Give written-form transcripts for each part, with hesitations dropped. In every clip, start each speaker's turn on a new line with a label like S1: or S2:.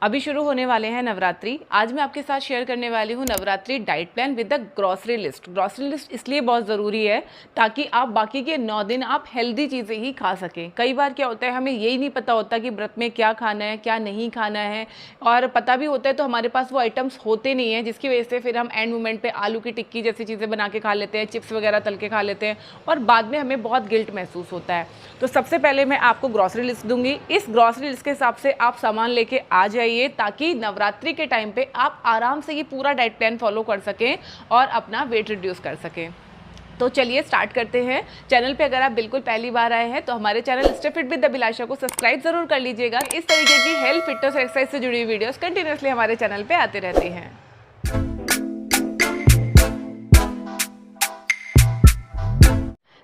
S1: अभी शुरू होने वाले हैं नवरात्रि। आज मैं आपके साथ शेयर करने वाली हूँ Navratri diet plan with the grocery list. Grocery list इसलिए बहुत ज़रूरी है ताकि आप बाकी के 9 दिन आप हेल्दी चीज़ें ही खा सकें। कई बार क्या होता है, हमें यही नहीं पता होता कि व्रत में क्या खाना है क्या नहीं खाना है, और पता भी होता है तो हमारे पास वो आइटम्स होते नहीं हैं, जिसकी वजह से फिर हम एंड मोमेंट पर आलू की टिक्की जैसी चीज़ें बना के खा लेते हैं, चिप्स वगैरह तल के खा लेते हैं और बाद में हमें बहुत गिल्ट महसूस होता है। तो सबसे पहले मैं आपको ग्रॉसरी लिस्ट दूंगी। इस ग्रॉसरी लिस्ट के हिसाब से आप सामान लेके आ जाइए ताकि नवरात्रि के टाइम पे आप आराम से ये पूरा डाइट प्लान फॉलो कर सकें और अपना वेट रिड्यूस कर सकें। तो चलिए स्टार्ट करते हैं। चैनल पे अगर आप बिल्कुल पहली बार आए हैं तो हमारे चैनल स्टे फिट विद अभिलाषा को सब्सक्राइब जरूर कर लीजिएगा। इस तरीके की हेल्थ फिटनेस एक्सरसाइज से जुड़ी हुई वीडियोस कंटिन्यूसली हमारे चैनल पे आते रहती हैं।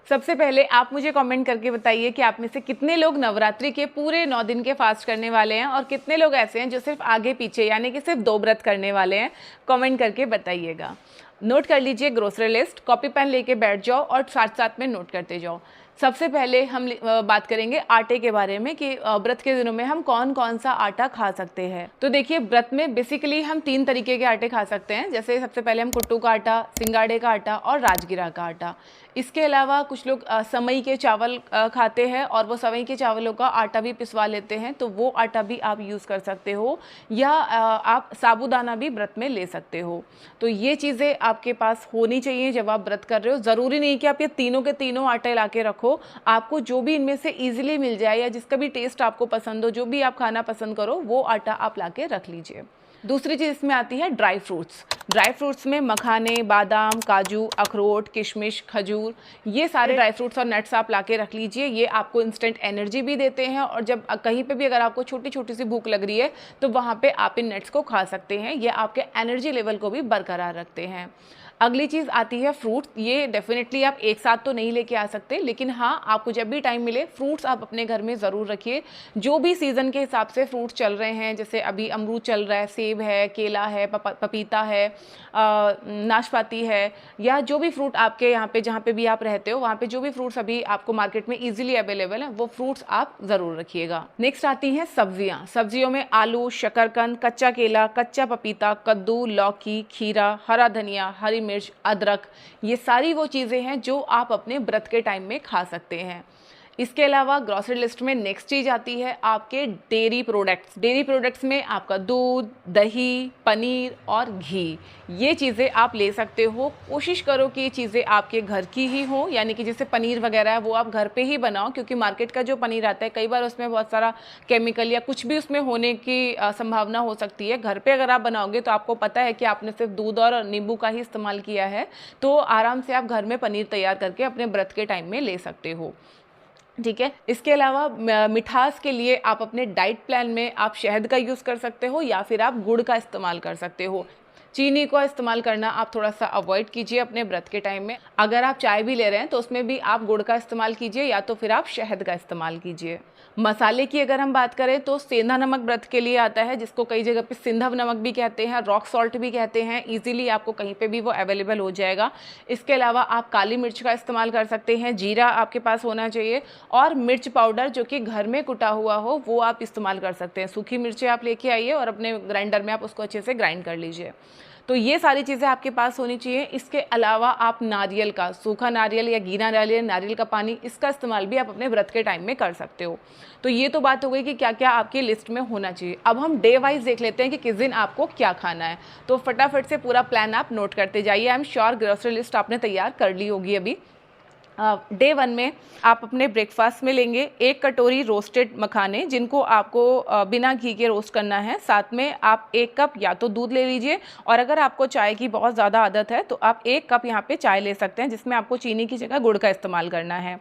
S1: सबसे पहले आप मुझे कमेंट करके बताइए कि आप में से कितने लोग नवरात्रि के पूरे 9 दिन के फास्ट करने वाले हैं और कितने लोग ऐसे हैं जो सिर्फ आगे पीछे यानी कि सिर्फ 2 व्रत करने वाले हैं। कमेंट करके बताइएगा। नोट कर लीजिए ग्रोसरी लिस्ट, कॉपी पेन लेके बैठ जाओ और साथ साथ में नोट करते जाओ। सबसे पहले हम बात करेंगे आटे के बारे में कि व्रत के दिनों में हम कौन कौन सा आटा खा सकते हैं। तो देखिए, व्रत में बेसिकली हम 3 तरीके के आटे खा सकते हैं। जैसे सबसे पहले हम कुट्टू का आटा, सिंगाड़े का आटा और राजगिरा का आटा। इसके अलावा कुछ लोग सवई के चावल खाते हैं और वो सवई के चावलों का आटा भी पिसवा लेते हैं, तो वो आटा भी आप यूज़ कर सकते हो, या आप साबूदाना भी व्रत में ले सकते हो। तो ये चीज़ें आपके पास होनी चाहिए जब आप व्रत कर रहे हो। ज़रूरी नहीं कि आप ये तीनों के तीनों आटे ला के रखो, आपको जो भी इनमें से ईजिली मिल जाए या जिसका भी टेस्ट आपको पसंद हो, जो भी आप खाना पसंद करो, वो आटा आप ला के रख लीजिए। दूसरी चीज़ इसमें आती है ड्राई फ्रूट्स। ड्राई फ्रूट्स में मखाने, बादाम, काजू, अखरोट, किशमिश, खजूर, ये सारे ड्राई फ्रूट्स और नट्स आप ला के रख लीजिए। ये आपको इंस्टेंट एनर्जी भी देते हैं और जब कहीं पे भी अगर आपको छोटी छोटी सी भूख लग रही है तो वहाँ पे आप इन नट्स को खा सकते हैं। ये आपके एनर्जी लेवल को भी बरकरार रखते हैं। अगली चीज़ आती है फ्रूट्स। ये डेफिनेटली आप एक साथ तो नहीं लेके आ सकते, लेकिन हाँ, आपको जब भी टाइम मिले फ्रूट्स आप अपने घर में ज़रूर रखिए। जो भी सीज़न के हिसाब से फ्रूट्स चल रहे हैं, जैसे अभी अमरूद चल रहा है, सेब है, केला है, पपीता है, नाशपाती है, या जो भी फ्रूट आपके यहाँ पे जहाँ पे भी आप रहते हो वहाँ पे जो भी फ्रूट्स अभी आपको मार्केट में ईजिली अवेलेबल है, वो फ्रूट्स आप ज़रूर रखिएगा। नेक्स्ट आती हैं सब्जियाँ। सब्जियों में आलू, शकरकंद, कच्चा केला, कच्चा पपीता, कद्दू, लौकी, खीरा, हरा धनिया, हरी मिर्च, अदरक, ये सारी वो चीज़ें हैं जो आप अपने व्रत के टाइम में खा सकते हैं। इसके अलावा ग्रॉसरी लिस्ट में नेक्स्ट चीज़ आती है आपके डेयरी प्रोडक्ट्स। डेयरी प्रोडक्ट्स में आपका दूध, दही, पनीर और घी, ये चीज़ें आप ले सकते हो। कोशिश करो कि ये चीज़ें आपके घर की ही हो, यानी कि जैसे पनीर वगैरह है वो आप घर पे ही बनाओ, क्योंकि मार्केट का जो पनीर आता है कई बार उसमें बहुत सारा केमिकल या कुछ भी उसमें होने की संभावना हो सकती है। घर पे अगर आप बनाओगे तो आपको पता है कि आपने सिर्फ दूध और नींबू का ही इस्तेमाल किया है, तो आराम से आप घर में पनीर तैयार करके अपने व्रत के टाइम में ले सकते हो। ठीक है। इसके अलावा मिठास के लिए आप अपने डाइट प्लान में आप शहद का यूज़ कर सकते हो या फिर आप गुड़ का इस्तेमाल कर सकते हो। चीनी का इस्तेमाल करना आप थोड़ा सा अवॉइड कीजिए अपने व्रत के टाइम में। अगर आप चाय भी ले रहे हैं तो उसमें भी आप गुड़ का इस्तेमाल कीजिए या तो फिर आप शहद का इस्तेमाल कीजिए। मसाले की अगर हम बात करें तो सेंधा नमक व्रत के लिए आता है, जिसको कई जगह पे सिंधव नमक भी कहते हैं, रॉक सॉल्ट भी कहते हैं। इजीली आपको कहीं पे भी वो अवेलेबल हो जाएगा। इसके अलावा आप काली मिर्च का इस्तेमाल कर सकते हैं, जीरा आपके पास होना चाहिए, और मिर्च पाउडर जो कि घर में कुटा हुआ हो वो आप इस्तेमाल कर सकते हैं। सूखी मिर्चें आप लेके आइए और अपने ग्राइंडर में आप उसको अच्छे से ग्राइंड कर लीजिए। तो ये सारी चीज़ें आपके पास होनी चाहिए। इसके अलावा आप नारियल का, सूखा नारियल या गीला नारियल, नारियल का पानी, इसका इस्तेमाल भी आप अपने व्रत के टाइम में कर सकते हो। तो ये तो बात हो गई कि क्या क्या आपकी लिस्ट में होना चाहिए। अब हम डे वाइज देख लेते हैं कि किस दिन आपको क्या खाना है। तो फटाफट से पूरा प्लान आप नोट करते जाइए। I am sure grocery list आपने तैयार कर ली होगी अभी। डे 1 में आप अपने ब्रेकफास्ट में लेंगे 1 कटोरी रोस्टेड मखाने, जिनको आपको बिना घी के रोस्ट करना है। साथ में आप 1 कप या तो दूध ले लीजिए, और अगर आपको चाय की बहुत ज़्यादा आदत है तो आप 1 कप यहाँ पे चाय ले सकते हैं, जिसमें आपको चीनी की जगह गुड़ का इस्तेमाल करना है।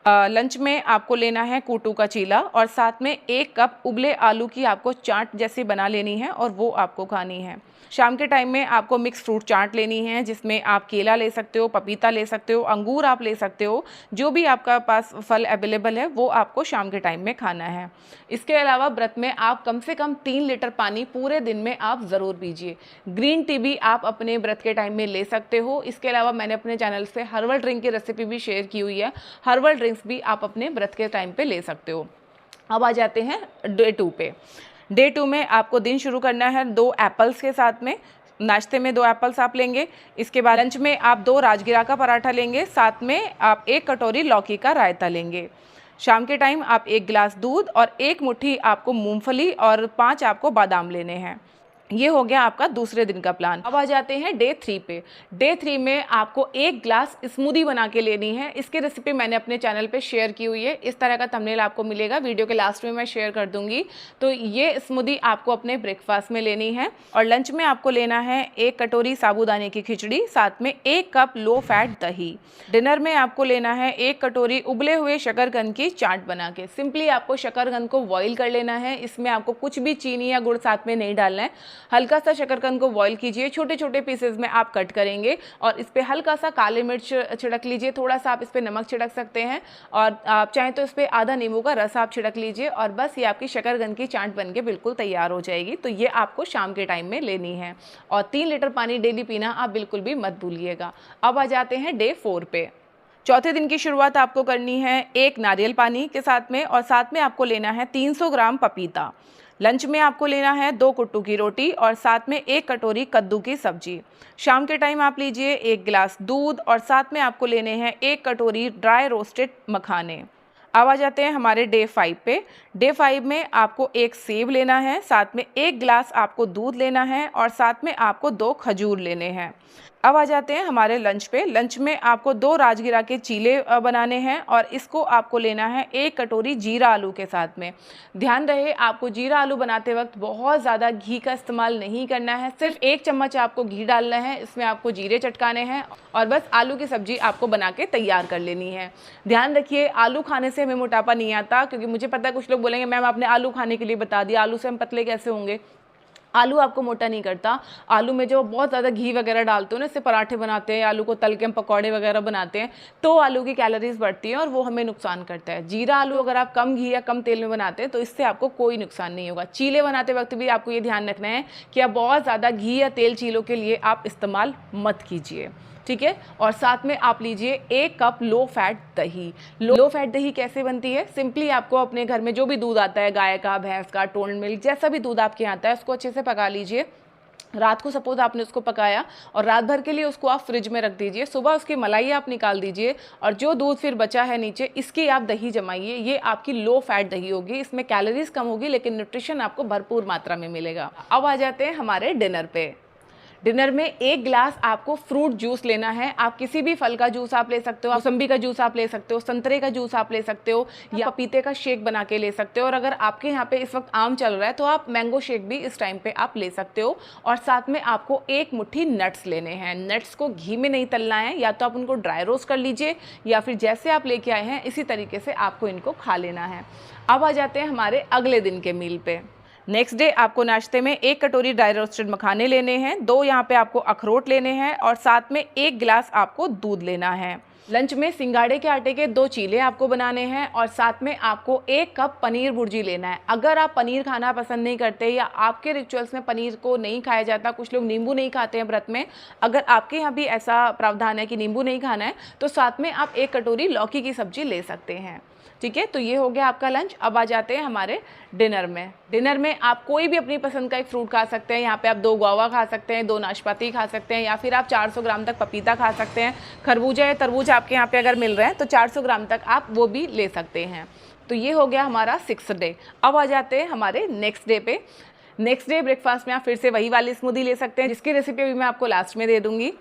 S1: लंच में आपको लेना है कूटू का चीला, और साथ में 1 कप उबले आलू की आपको चाट जैसी बना लेनी है और वो आपको खानी है। शाम के टाइम में आपको मिक्स फ्रूट चाट लेनी है, जिसमें आप केला ले सकते हो, पपीता ले सकते हो, अंगूर आप ले सकते हो। जो भी आपका पास फल अवेलेबल है वो आपको शाम के टाइम में खाना है। इसके अलावा व्रत में आप कम से कम 3 लीटर पानी पूरे दिन में आप ज़रूर पीजिए। ग्रीन टी भी आप अपने व्रत के टाइम में ले सकते हो। इसके अलावा मैंने अपने चैनल से हर्बल ड्रिंक की रेसिपी भी शेयर की हुई है। हर्बल ड्रिंक्स भी आप अपने व्रत के टाइम पे ले सकते हो। अब आ जाते हैं डे 2 पे। डे 2 में आपको दिन शुरू करना है 2 एप्पल्स के साथ में। नाश्ते में 2 एप्पल्स आप लेंगे। इसके बाद लंच में आप 2 राजगिरा का पराठा लेंगे, साथ में आप 1 कटोरी लौकी का रायता लेंगे। शाम के टाइम आप 1 गिलास दूध और 1 मुट्ठी आपको मूंगफली और 5 आपको बादाम लेने हैं। ये हो गया आपका दूसरे दिन का प्लान। अब आ जाते हैं डे 3 पे। डे 3 में आपको 1 ग्लास स्मूदी बना के लेनी है। इसकी रेसिपी मैंने अपने चैनल पे शेयर की हुई है। इस तरह का थंबनेल आपको मिलेगा, वीडियो के लास्ट में मैं शेयर कर दूंगी। तो ये स्मूदी आपको अपने ब्रेकफास्ट में लेनी है। और लंच में आपको लेना है 1 कटोरी साबूदाने की खिचड़ी, साथ में 1 कप लो फैट दही। डिनर में आपको लेना है 1 कटोरी उबले हुए शकरकंद की चाट बना के। सिंपली आपको शकरकंद को बॉईल कर लेना है। इसमें आपको कुछ भी चीनी या गुड़ साथ में नहीं डालना है। हल्का सा शकरकंद को बॉईल कीजिए, छोटे छोटे पीसेस में आप कट करेंगे और इस पर हल्का सा काली मिर्च छिड़क लीजिए, थोड़ा सा आप इस पर नमक छिड़क सकते हैं और आप चाहें तो इस पर आधा नींबू का रस आप छिड़क लीजिए और बस ये आपकी शकरकंद की चाट बनके बिल्कुल तैयार हो जाएगी। तो ये आपको शाम के टाइम में लेनी है और 3 लीटर पानी डेली पीना आप बिल्कुल भी मत भूलिएगा। अब आ जाते हैं डे 4 पे। चौथे दिन की शुरुआत आपको करनी है 1 नारियल पानी के साथ में और साथ में आपको लेना है 300 ग्राम पपीता। लंच में आपको लेना है 2 कुट्टू की रोटी और साथ में 1 कटोरी कद्दू की सब्जी। शाम के टाइम आप लीजिए 1 गिलास दूध और साथ में आपको लेने हैं 1 कटोरी ड्राई रोस्टेड मखाने। अब आ जाते हैं हमारे डे 5 पे। डे 5 में आपको 1 सेब लेना है, साथ में 1 गिलास आपको दूध लेना है और साथ में आपको 2 खजूर लेने हैं। अब आ जाते हैं हमारे लंच पे। लंच में आपको 2 राजगिरा के चीले बनाने हैं और इसको आपको लेना है 1 कटोरी जीरा आलू के साथ में। ध्यान रहे आपको जीरा आलू बनाते वक्त बहुत ज़्यादा घी का इस्तेमाल नहीं करना है, सिर्फ 1 चम्मच आपको घी डालना है। इसमें आपको जीरे चटकाने हैं और बस आलू की सब्जी आपको बना के तैयार कर लेनी है। ध्यान रखिए आलू खाने से हमें मोटापा नहीं आता, क्योंकि मुझे पता है कुछ लोग बोलेंगे मैम आपने आलू खाने के लिए बता दिया, आलू से हम पतले कैसे होंगे। आलू आपको मोटा नहीं करता। आलू में जो बहुत ज़्यादा घी वगैरह डालते हो ना, इससे पराठे बनाते हैं, आलू को तल के हम पकौड़े वगैरह बनाते हैं, तो आलू की कैलोरीज बढ़ती हैं और वो हमें नुकसान करता है। जीरा आलू अगर आप कम घी या कम तेल में बनाते हैं तो इससे आपको कोई नुकसान नहीं होगा। चीले बनाते वक्त भी आपको ये ध्यान रखना है कि आप बहुत ज़्यादा घी या तेल चीलों के लिए आप इस्तेमाल मत कीजिए, ठीक है। और साथ में आप लीजिए 1 कप लो फैट दही। लो फैट दही कैसे बनती है? सिंपली आपको अपने घर में जो भी दूध आता है, गाय का, भैंस का, टोल्ड मिल्क, जैसा भी दूध आपके यहाँ आता है, उसको अच्छे से पका लीजिए। रात को सपोज आपने उसको पकाया और रात भर के लिए उसको आप फ्रिज में रख दीजिए। सुबह उसकी मलाई आप निकाल दीजिए और जो दूध फिर बचा है नीचे, इसकी आप दही जमाइए। ये आपकी लो फैट दही होगी। इसमें कैलोरीज कम होगी लेकिन न्यूट्रिशन आपको भरपूर मात्रा में मिलेगा। अब आ जाते हैं हमारे डिनर पे। डिनर में 1 गिलास आपको फ्रूट जूस लेना है। आप किसी भी फल का जूस आप ले सकते हो, मौसम्बी का जूस आप ले सकते हो, संतरे का जूस आप ले सकते हो या पपीते का शेक बना के ले सकते हो। और अगर आपके यहाँ पे इस वक्त आम चल रहा है तो आप मैंगो शेक भी इस टाइम पे आप ले सकते हो। और साथ में आपको 1 मुट्ठी नट्स लेने हैं। नट्स को घी में नहीं तलना है, या तो आप उनको ड्राई रोस्ट कर लीजिए या फिर जैसे आप लेके आए हैं इसी तरीके से आपको इनको खा लेना है। अब आ जाते हैं हमारे अगले दिन के मील पे। नेक्स्ट डे आपको नाश्ते में 1 कटोरी ड्राई रोस्टेड मखाने लेने हैं, 2 यहाँ पे आपको अखरोट लेने हैं और साथ में 1 गिलास आपको दूध लेना है। लंच में सिंगाड़े के आटे के 2 चीले आपको बनाने हैं और साथ में आपको 1 कप पनीर भुर्जी लेना है। अगर आप पनीर खाना पसंद नहीं करते या आपके रिचुअल्स में पनीर को नहीं खाया जाता, कुछ लोग नींबू नहीं खाते हैं व्रत में, अगर आपके यहाँ भी ऐसा प्रावधान है कि नींबू नहीं खाना है तो साथ में आप 1 कटोरी लौकी की सब्जी ले सकते हैं, ठीक है। तो ये हो गया आपका लंच। अब आ जाते हैं हमारे डिनर में। डिनर में आप कोई भी अपनी पसंद का एक फ्रूट खा सकते हैं। यहाँ पे आप 2 गुआवा खा सकते हैं, 2 नाशपाती खा सकते हैं या फिर आप 400 ग्राम तक पपीता खा सकते हैं। खरबूजा या तरबूज आपके यहाँ पे अगर मिल रहे हैं तो 400 ग्राम तक आप वो भी ले सकते हैं। तो ये हो गया हमारा 6th डे। अब आ जाते हैं हमारे नेक्स्ट डे पे। नेक्स्ट डे ब्रेकफास्ट में आप फिर से वही वाली स्मूदी ले सकते हैं, जिसकी रेसिपी भी मैं आपको लास्ट में दे दूंगी।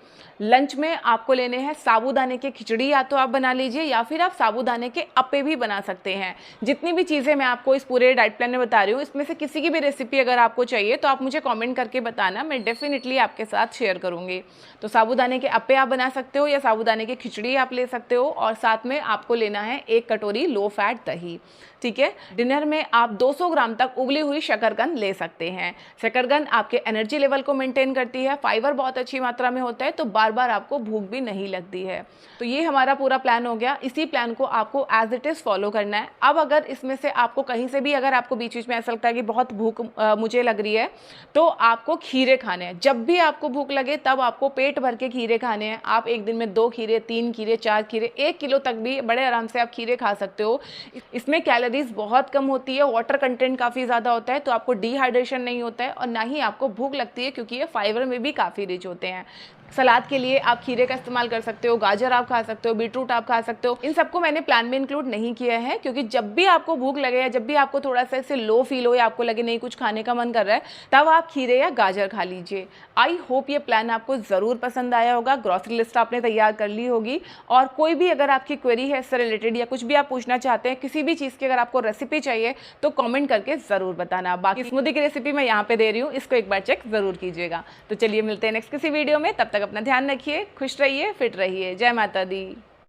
S1: लंच में आपको लेने हैं साबूदाने की खिचड़ी, या तो आप बना लीजिए या फिर आप साबूदाने के अप्पे भी बना सकते हैं। जितनी भी चीज़ें मैं आपको इस पूरे डाइट प्लान में बता रही हूँ, इसमें से किसी की भी रेसिपी अगर आपको चाहिए तो आप मुझे कमेंट करके बताना, मैं डेफिनेटली आपके साथ शेयर करूँगी। तो साबूदाने के अप्पे आप बना सकते हो या साबूदाने की खिचड़ी आप ले सकते हो और साथ में आपको लेना है 1 कटोरी लो फैट दही, ठीक है। डिनर में आप 200 ग्राम तक उबली हुई शकरकंद ले सकते वाले हैं। शकरकंद आपके एनर्जी लेवल को मेंटेन करती है, फाइबर बहुत अच्छी मात्रा में होता है, तो बार बार आपको भूख भी नहीं लगती है। तो ये हमारा पूरा प्लान हो गया। इसी प्लान को आपको एज इट इज़ फॉलो करना है। अब अगर इसमें से आपको कहीं से भी अगर आपको बीच बीच में ऐसा लगता है कि बहुत भूख मुझे लग रही है, तो आपको खीरे खाने हैं। जब भी आपको भूख लगे तब आपको पेट भर के खीरे खाने हैं। आप एक दिन में 2 खीरे, 3 खीरे, 4 खीरे, 1 किलो तक भी बड़े आराम से आप खीरे खा सकते हो। इसमें कैलोरीज बहुत कम होती है, वाटर कंटेंट काफ़ी ज़्यादा होता है, तो आपको डिहाइड्रेशन नहीं होता है और ना ही आपको भूख लगती है, क्योंकि ये फाइबर में भी काफ़ी रिच होते हैं। सलाद के लिए आप खीरे का इस्तेमाल कर सकते हो, गाजर आप खा सकते हो, बीटरूट आप खा सकते हो। इन सबको मैंने प्लान में इंक्लूड नहीं किया है, क्योंकि जब भी आपको भूख लगे या जब भी आपको थोड़ा सा ऐसे लो फील हो या आपको लगे नहीं कुछ खाने का मन कर रहा है, तब आप खीरे या गाजर खा लीजिए। आई होप ये प्लान आपको ज़रूर पसंद आया होगा। ग्रॉसरी लिस्ट आपने तैयार कर ली होगी, और कोई भी अगर आपकी क्वेरी है इससे रिलेटेड या कुछ भी आप पूछना चाहते हैं, किसी भी चीज़ की अगर आपको रेसिपी चाहिए तो कॉमेंट करके ज़रूर बताना। बाकी स्मूदी की रेसिपी मैं यहाँ पे दे रही हूँ, इसको एक बार चेक ज़रूर कीजिएगा। तो चलिए मिलते हैं नेक्स्ट किसी वीडियो में, तब तक अपना ध्यान रखिए, खुश रहिए, फिट रहिए। जय माता दी।